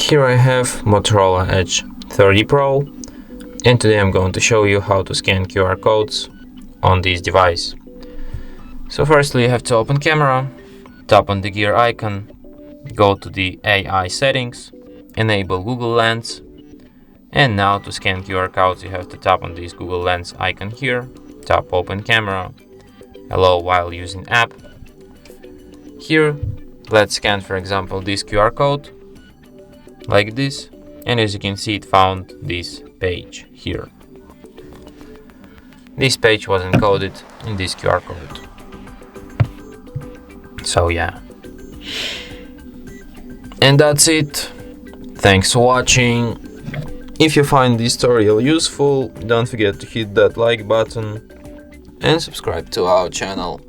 Here I have Motorola Edge 30 Pro, and today I'm going to show you how to scan QR codes on this device. So firstly you have to open camera, tap on the gear icon, go to the AI settings, enable Google Lens, and now to scan QR codes you have to tap on this Google Lens icon here, tap open camera, allow while using app. Here let's scan for example this QR code like this, and as you can see it found this page here. This page was encoded in this QR code. So yeah. And that's it. Thanks for watching. If you find this tutorial useful, don't forget to hit that like button and subscribe to our channel.